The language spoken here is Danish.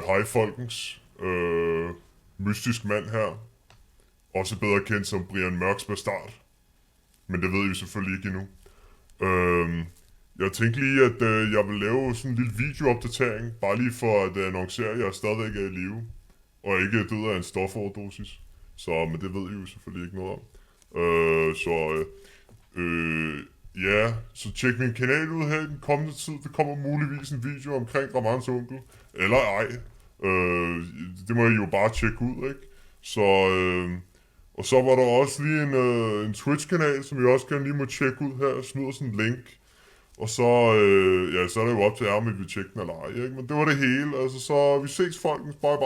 hej folkens. Mystisk mand her. Også bedre kendt som Brian Mørks Bastard. Men det ved I selvfølgelig ikke endnu. Jeg tænkte lige, at jeg vil lave sådan en lille videoopdatering. Bare lige for at annoncere, at jeg stadigvæk er i live. Og ikke død af en stofoverdosis. Men det ved I jo selvfølgelig ikke noget om. Ja, så tjek min kanal ud her i den kommende tid. Der kommer muligvis en video omkring Ramans onkel. Eller ej. Det må I jo bare tjekke ud, ikke? Og så var der også lige en Twitch-kanal, som jeg også gerne lige må tjekke ud her. Jeg smider sådan en link. Og så er det jo op til jer, om I vil tjekke den eller ej, ikke? Men det var det hele. Altså, så vi ses folkens. Bye bye.